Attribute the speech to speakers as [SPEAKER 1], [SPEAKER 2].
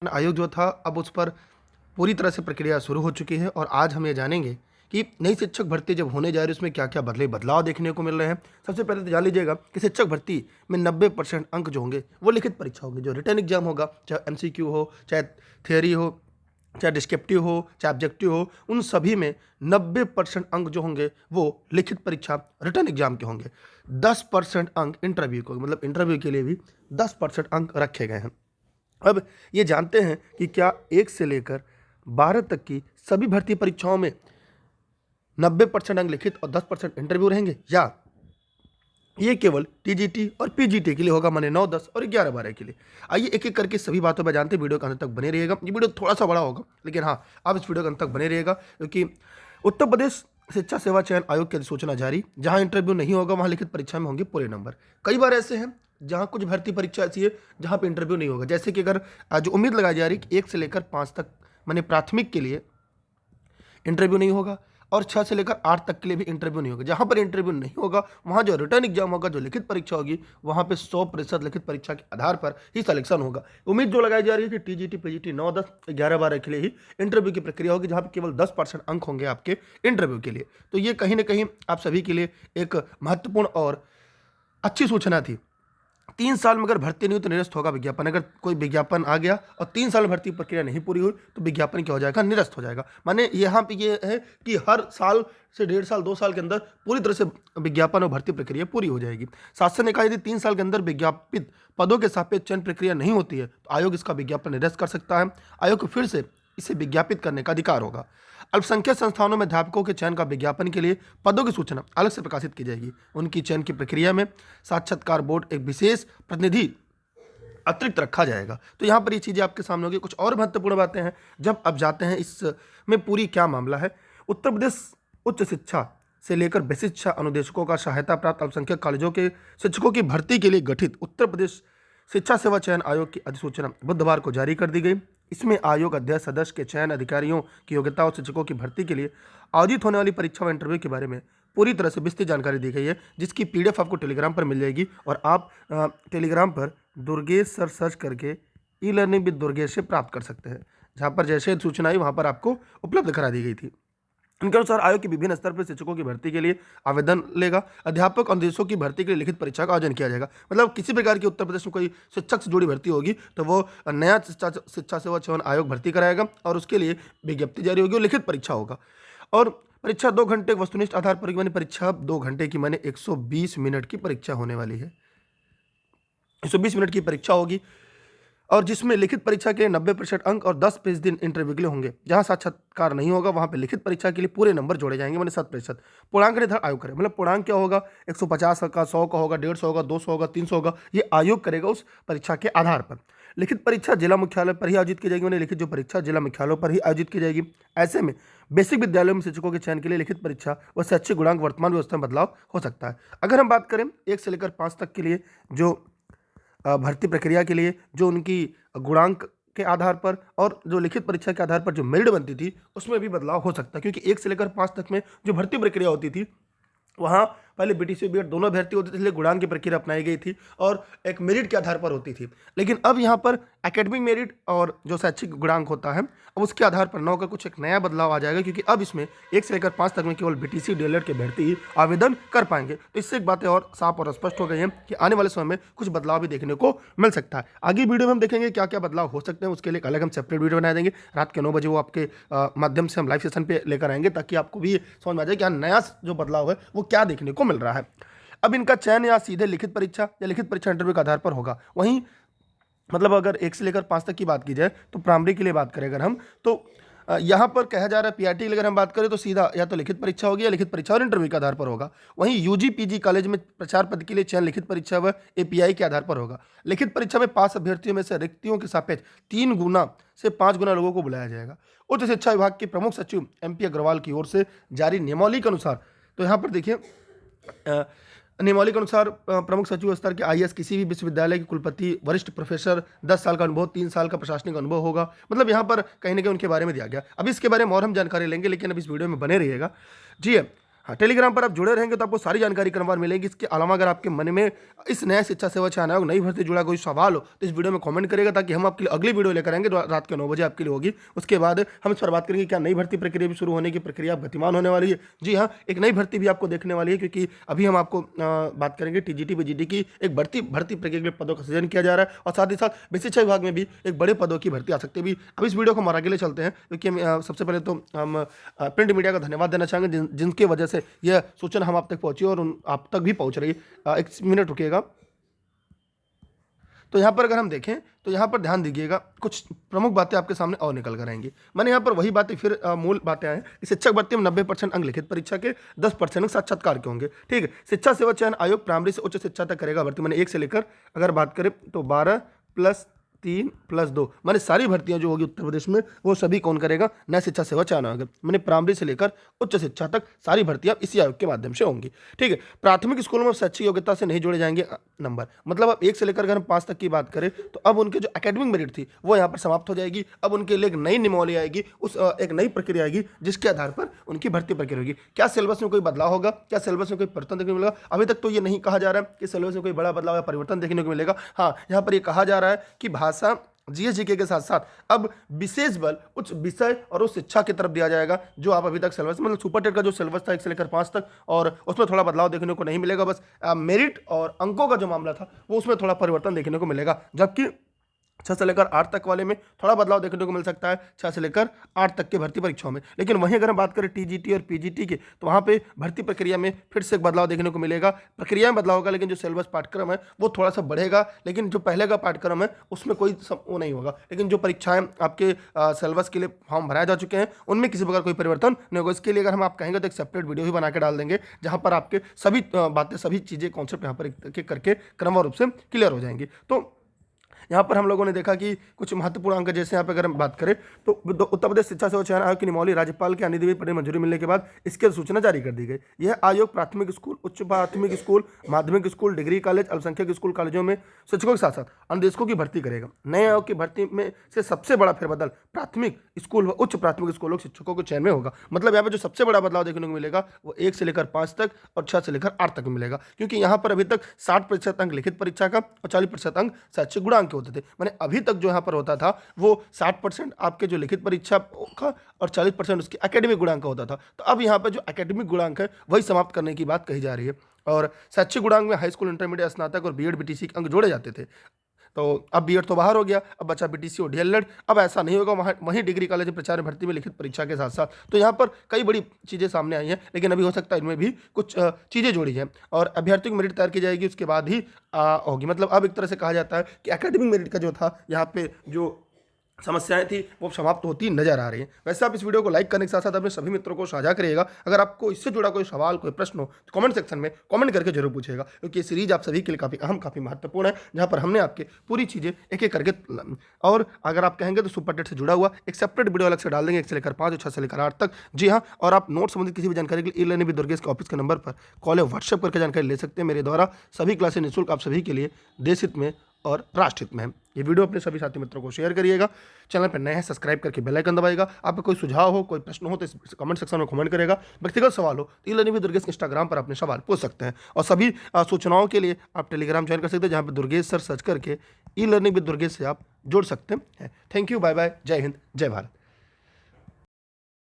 [SPEAKER 1] आयोग जो था अब उस पर पूरी तरह से प्रक्रिया शुरू हो चुकी है और आज हम ये जानेंगे कि नई शिक्षक भर्ती जब होने जा रही है उसमें क्या क्या बदलाव देखने को मिल रहे हैं। सबसे पहले तो जान लीजिएगा कि शिक्षक भर्ती में 90% अंक जो होंगे वो लिखित परीक्षा होगी। जो रिटर्न एग्जाम होगा, चाहे एमसीक्यू हो, चाहे थियरी हो, चाहे डिस्क्रिप्टिव हो, चाहे ऑब्जेक्टिव हो, उन सभी में 90% अंक जो होंगे वो लिखित परीक्षा रिटर्न एग्जाम के होंगे। 10% अंक इंटरव्यू को, मतलब इंटरव्यू के लिए भी 10% अंक रखे गए हैं। अब ये जानते हैं कि क्या 1 से लेकर 12 तक की सभी भर्ती परीक्षाओं में 90% अंक लिखित और 10% इंटरव्यू रहेंगे, या ये केवल टीजीटी और पीजीटी के लिए होगा, माने 9, 10 और 11, 12 के लिए। आइए एक एक करके सभी बातों पर जानते हैं। वीडियो के अंत तक बने रहिएगा। ये वीडियो थोड़ा सा बड़ा होगा, लेकिन हाँ, आप इस वीडियो के अंत तक बने रहिएगा, क्योंकि उत्तर प्रदेश शिक्षा सेवा चयन आयोग की अधिसूचना जारी। जहां इंटरव्यू नहीं होगा वहां लिखित परीक्षा में होंगे पूरे नंबर। कई बार ऐसे हैं जहां कुछ भर्ती परीक्षा ऐसी है जहां पे इंटरव्यू नहीं होगा। जैसे कि अगर जो उम्मीद लगाई जा रही है कि 1 से लेकर 5 तक माने प्राथमिक के लिए इंटरव्यू नहीं होगा और 6 से लेकर 8 तक के लिए भी इंटरव्यू नहीं होगा। जहां पर इंटरव्यू नहीं होगा वहां जो रिटर्न एग्जाम होगा, जो लिखित परीक्षा होगी, वहां पे 100% लिखित परीक्षा के आधार पर ही सिलेक्शन होगा। उम्मीद जो लगाई जा रही है कि टीजीटी, पीजीटी 9, 10, 11, 12 के लिए ही इंटरव्यू की प्रक्रिया होगी, जहां पर केवल 10% अंक होंगे आपके इंटरव्यू के लिए। तो ये कहीं ना कहीं आप सभी के लिए एक महत्वपूर्ण और अच्छी सूचना थी। 3 साल में अगर भर्ती नहीं हुई तो निरस्त होगा विज्ञापन। अगर कोई विज्ञापन आ गया और 3 साल में भर्ती प्रक्रिया नहीं पूरी हुई तो विज्ञापन क्या हो जाएगा? निरस्त हो जाएगा। माने यहाँ पे ये है कि हर साल से 1.5 साल 2 साल के अंदर पूरी तरह से विज्ञापन और भर्ती प्रक्रिया पूरी हो जाएगी। शासन ने कहा यदि 3 साल के अंदर विज्ञापित पदों के सापेक्ष चयन प्रक्रिया नहीं होती है तो आयोग इसका विज्ञापन निरस्त कर सकता है। आयोग को फिर से इसे विज्ञापित करने का अधिकार होगा। अल्पसंख्यक संस्थानों में अध्यापकों के चयन का विज्ञापन के लिए पदों की सूचना अलग से प्रकाशित की जाएगी। उनकी चयन की प्रक्रिया में साक्षात्कार बोर्ड एक विशेष प्रतिनिधि अतिरिक्त रखा जाएगा। तो यहाँ पर ये चीज़ें आपके सामने होगी। कुछ और महत्वपूर्ण बातें हैं जब अब जाते हैं इसमें पूरी क्या मामला है। उत्तर प्रदेश उच्च शिक्षा से लेकर बेसिक शिक्षा अनुदेशकों का सहायता प्राप्त अल्पसंख्यक कॉलेजों के शिक्षकों की भर्ती के लिए गठित उत्तर प्रदेश शिक्षा सेवा चयन आयोग की अधिसूचना बुधवार को जारी कर दी गई। इसमें आयोग अध्यक्ष सदस्य के चयन, अधिकारियों की योग्यता और शिक्षकों की भर्ती के लिए आयोजित होने वाली परीक्षा व इंटरव्यू के बारे में पूरी तरह से विस्तृत जानकारी दी गई है, जिसकी पीडीएफ आपको टेलीग्राम पर मिल जाएगी। और आप टेलीग्राम पर दुर्गेश सर सर्च करके ई लर्निंग विद दुर्गेश से प्राप्त कर सकते हैं। जहाँ पर जैसे सूचना आई वहाँ पर आपको उपलब्ध करा दी गई थी। इनके अनुसार आयोग के विभिन्न स्तर पर शिक्षकों की भर्ती के लिए आवेदन लेगा। अध्यापक और निदेशकों की भर्ती के लिए लिखित परीक्षा का आयोजन किया जाएगा। मतलब किसी प्रकार की उत्तर प्रदेश में कोई शिक्षक से जुड़ी भर्ती होगी तो वो नया शिक्षा सेवा चयन आयोग भर्ती कराएगा और उसके लिए विज्ञप्ति जारी होगी और लिखित परीक्षा होगा। और परीक्षा 2 घंटे वस्तुनिष्ठ आधार पर, माने परीक्षा 2 घंटे की, माने 120 मिनट की परीक्षा होने वाली है। 120 मिनट की परीक्षा होगी और जिसमें लिखित परीक्षा के लिए 90% अंक और 10 दिन इंटरव्यू के लिए होंगे। जहां साक्षात्कार नहीं होगा वहां पे लिखित परीक्षा के लिए पूरे नंबर जोड़े जाएंगे, माने 7%। पूर्णांक निर्धारण आयोग करेगा। मतलब पूर्णांक क्या होगा? 150 का, 100 का होगा, 150 होगा, 200 होगा, 300 होगा। ये आयोग करेगा उस परीक्षा के आधार पर। लिखित परीक्षा जिला मुख्यालय पर ही आयोजित की जाएगी। मैंने लिखित जो परीक्षा जिला मुख्यालयों पर ही आयोजित की जाएगी। ऐसे में बेसिक विद्यालयों में शिक्षकों के चयन के लिए लिखित परीक्षा व शैक्षिक गुणांक वर्तमान व्यवस्था में बदलाव हो सकता है। अगर हम बात करें 1 से लेकर 5 तक के लिए जो भर्ती प्रक्रिया के लिए जो उनकी गुणांक के आधार पर और जो लिखित परीक्षा के आधार पर जो मेरिट बनती थी उसमें भी बदलाव हो सकता है, क्योंकि 1 से लेकर 5 तक में जो भर्ती प्रक्रिया होती थी वहाँ पहले बीटीसी बीएड दोनों भर्ती होती थी, इसलिए गुणांक की प्रक्रिया अपनाई गई थी और एक मेरिट के आधार पर होती थी। लेकिन अब यहाँ पर एकेडमिक मेरिट और जो शैक्षिक गुणांक होता है अब उसके आधार पर 9 का कुछ एक नया बदलाव आ जाएगा, क्योंकि अब इसमें 1 से लेकर 5 तक में केवल बीटीसी डीएलएड के अभ्यर्थी ही आवेदन कर पाएंगे। तो इससे एक बातें और साफ और स्पष्ट हो गई हैं कि आने वाले समय में कुछ बदलाव भी देखने को मिल सकता है। आगे वीडियो में हम देखेंगे क्या क्या बदलाव हो सकते हैं। उसके लिए अलग हम सेपरेट वीडियो बना देंगे। रात के 9 बजे वो आपके माध्यम से हम लाइव सेशन पे लेकर आएंगे, ताकि आपको भी समझ में आ जाए कि हाँ नया जो बदलाव है वो क्या देखने को मिल रहा है। अब इनका चयन या सीधे लिखित परीक्षा या लिखित परीक्षा इंटरव्यू के आधार पर होगा। वहीं मतलब अगर 1 से लेकर 5 तक की बात की जाए तो प्राइमरी के लिए बात करें अगर हम, तो यहाँ पर कहा जा रहा है पीआरटी की अगर हम बात करें तो सीधा या तो लिखित परीक्षा होगी या लिखित परीक्षा और इंटरव्यू के आधार पर होगा। वहीं यूजी पीजी कॉलेज में प्रचार पद के लिए चयन लिखित परीक्षा व एपीआई के आधार पर होगा। लिखित परीक्षा में पास अभ्यर्थियों में से रिक्तियों के सापेक्ष 3 गुना से 5 गुना लोगों को बुलाया जाएगा। उच्च शिक्षा विभाग के प्रमुख सचिव MP अग्रवाल की ओर से जारी नियमावली के अनुसार, तो यहाँ पर देखिए नियमावली के अनुसार प्रमुख सचिव स्तर के आईएएस किसी भी विश्वविद्यालय के कुलपति, वरिष्ठ प्रोफेसर, 10 साल का अनुभव, 3 साल का प्रशासनिक अनुभव होगा। मतलब यहाँ पर कहीं ना कहीं उनके बारे में दिया गया। अब इसके बारे में और हम जानकारी लेंगे, लेकिन अब इस वीडियो में बने रहिएगा। जी है, हाँ, टेलीग्राम पर आप जुड़े रहेंगे तो आपको सारी जानकारी क्रमवार मिलेगी। इसके अलावा अगर आपके मन में इस नए शिक्षा सेवा चयन आयोग नई भर्ती से जुड़ा कोई सवाल हो तो इस वीडियो में कमेंट करेगा, ताकि हम आपके लिए अगली वीडियो लेकर आएंगे जो रात के 9 बजे आपके लिए होगी। उसके बाद हम इस पर बात करेंगे क्या नई भर्ती प्रक्रिया भी शुरू होने की प्रक्रिया अब गतिमान होने वाली है। जी हाँ, एक नई भर्ती भी आपको देखने वाली है, क्योंकि अभी हम आपको बात करेंगे टीजीटी बीजीटी की एक भर्ती प्रक्रिया के लिए पदों का सृजन किया जा रहा है, और साथ ही साथ विशेष शिक्षा विभाग में भी एक बड़े पदों की भर्ती आ सकती है भी। अब इस वीडियो को हम आगे ले चलते हैं, क्योंकि सबसे पहले तो हम प्रिंट मीडिया का धन्यवाद देना चाहेंगे जिनकी वजह से यह सूचना हम आप तक पहुंची और आप तक भी पहुंच रही है। एक मिनट रुकिएगा। तो यहाँ पर अगर हम देखें तो यहाँ पर ध्यान दीजिएगा, कुछ प्रमुख बातें आपके सामने और निकल कर आएंगी। मैंने यहाँ पर वही बातें फिर मूल बातें आए कि शिक्षक भर्ती में 90% अंक लिखित परीक्षा के, 10% अंक साक्षात्कार के होंगे। ठीक है, शिक्षा सेवा चयन आयोग प्राइमरी से उच्च शिक्षा तक करेगा भर्ती। मैंने 1 से लेकर अगर बात करें तो 12 + 3 + 2 माने सारी भर्तियां जो होगी उत्तर प्रदेश में वो सभी कौन करेगा, नया शिक्षा सेवा चयन आयोग। मैंने प्राइमरी से लेकर उच्च शिक्षा तक सारी भर्तियां इसी आयोग के माध्यम से होंगी। ठीक है, प्राथमिक स्कूलों में शैक्षिक योग्यता से नहीं जोड़े जाएंगे नंबर। मतलब अब 1 से लेकर अगर हम 5 तक की बात करें तो अब उनके जो एकेडमिक मेरिट थी वो यहाँ पर समाप्त हो जाएगी। अब उनके लिए एक नई नियमावली आएगी, उस एक नई प्रक्रिया आएगी जिसके आधार पर उनकी भर्ती प्रक्रिया होगी। क्या सिलेबस में कोई बदलाव होगा, क्या सिलेबस में कोई परिवर्तन देखने को मिलेगा? अभी तक तो ये नहीं कहा जा रहा है कि सिलेबस में कोई बड़ा बदलाव या परिवर्तन देखने को मिलेगा। हाँ, यहाँ पर ये कहा जा रहा है कि भाषा जीएस जीके के साथ साथ अब विशेष बल उच्च विषय और उस शिक्षा की तरफ दिया जाएगा, जो आप अभी तक सिलेबस मतलब सुपर टेट का जो सिलेबस था 1 से लेकर 5 तक, और उसमें थोड़ा बदलाव देखने को नहीं मिलेगा। बस मेरिट और अंकों का जो मामला था वो उसमें थोड़ा परिवर्तन देखने को मिलेगा, जबकि 6 से लेकर 8 तक वाले में थोड़ा बदलाव देखने को मिल सकता है, 6 से लेकर 8 तक के भर्ती परीक्षाओं में। लेकिन वहीं अगर हम बात करें टीजीटी और पीजीटी की, तो वहाँ पे भर्ती प्रक्रिया में फिर से एक बदलाव देखने को मिलेगा। प्रक्रिया में बदलाव होगा, लेकिन जो सिलेबस पाठ्यक्रम है वो थोड़ा सा बढ़ेगा, लेकिन जो पहले का पाठ्यक्रम है उसमें कोई वो नहीं होगा। लेकिन जो परीक्षाएं आपके सिलेबस के लिए फॉर्म भराए जा चुके हैं उनमें किसी प्रकार कोई परिवर्तन नहीं होगा। इसके लिए अगर हम आप कहेंगे तो एक सेपरेट वीडियो भी बना के डाल देंगे, जहाँ पर आपके सभी बातें, सभी चीज़ें, कॉन्सेप्ट यहाँ पर एक करके क्रमवार रूप से क्लियर हो जाएंगी। तो यहाँ पर हम लोगों ने देखा कि कुछ महत्वपूर्ण अंक, जैसे यहाँ पे अगर हम बात करें तो उत्तर प्रदेश शिक्षा सेवा चयन आयोग की नियमावली राज्यपाल के आनिदेवी पर मंजूरी मिलने के बाद इसकी सूचना जारी कर दी गई। यह आयोग प्राथमिक स्कूल, उच्च प्राथमिक स्कूल, माध्यमिक स्कूल, डिग्री कॉलेज, अल्पसंख्यक स्कूल कॉलेजों में शिक्षकों के साथ साथ अनुदेशकों की भर्ती करेगा। नए आयोग की भर्ती में से सबसे बड़ा फेरबदल प्राथमिक स्कूल व उच्च प्राथमिक स्कूलों के शिक्षकों के चयन में होगा। मतलब यहाँ पे जो सबसे बड़ा बदलाव देखने को मिलेगा वो 1 से लेकर 5 तक और 6 से लेकर 8 तक मिलेगा, क्योंकि यहाँ पर अभी तक 60% अंक लिखित परीक्षा का और 40% अंक शैक्षिक गुणांक के होते थे। मैंने अभी तक जो यहाँ पर होता था वो 60% आपके जो लिखित परीक्षा का और 40% उसके एकेडमिक गुणांक का होता था। तो अब यहाँ पर जो एकेडमिक गुणांक है वही समाप्त करने की बात कही जा रही है, और शैक्षिक गुणांक में हाई स्कूल, इंटरमीडिएट, स्नातक और बीएड बीटीसी के अंक जोड़े जाते थे। तो अब बीएड तो बाहर हो गया, अब बचा बीटीसी और डीएलएड। अब ऐसा नहीं होगा, वहीं डिग्री कॉलेज में प्रचार भर्ती में लिखित परीक्षा के साथ साथ। तो यहाँ पर कई बड़ी चीज़ें सामने आई हैं, लेकिन अभी हो सकता है इनमें भी कुछ चीज़ें जोड़ी हैं, और अभ्यर्थियों की मेरिट तैयार की जाएगी, उसके बाद ही होगी। मतलब अब एक तरह से कहा जाता है कि एकेडमिक मेरिट का जो था यहाँ पे जो समस्याएं थी वो समाप्त होती नजर आ रही हैं। वैसे आप इस वीडियो को लाइक करने के साथ साथ अपने सभी मित्रों को साझा करिएगा। अगर आपको इससे जुड़ा कोई सवाल, कोई प्रश्न हो तो कमेंट सेक्शन में कमेंट करके जरूर पूछिएगा, क्योंकि ये सीरीज आप सभी के लिए काफ़ी अहम, काफ़ी महत्वपूर्ण है, जहां पर हमने आपके पूरी चीज़ें एक एक करके, और अगर आप कहेंगे तो सुपर टेट से जुड़ा हुआ एक सेपरेट वीडियो अलग से डाल देंगे 1 से लेकर 5 और 6 से लेकर 8 तक। जी हाँ, और आप नोट संबंधित किसी भी जानकारी के लिए ई-लर्निंग विद दुर्गेश के ऑफिस के नंबर पर कॉल या व्हाट्सएप करके जानकारी ले सकते हैं। मेरे द्वारा सभी क्लासेस निःशुल्क आप सभी के लिए देश हित में और राष्ट्र हित में है। ये वीडियो अपने सभी साथी मित्रों को शेयर करिएगा। चैनल पर नए हैं सब्सक्राइब करके बेल आइकन दबाइएगा। आपका कोई सुझाव हो, कोई प्रश्न हो तो इस कमेंट सेक्शन में कमेंट करेगा। व्यक्तिगत सवाल हो तो ई-लर्निंग विद दुर्गेश इंस्टाग्राम पर अपने सवाल पूछ सकते हैं, और सभी सूचनाओं के लिए आप टेलीग्राम ज्वाइन कर सकते हैं, जहाँ पर दुर्गेश सर सर्च करके ई-लर्निंग विद दुर्गेश से आप जुड़ सकते हैं। थैंक यू, बाय बाय, जय हिंद, जय भारत।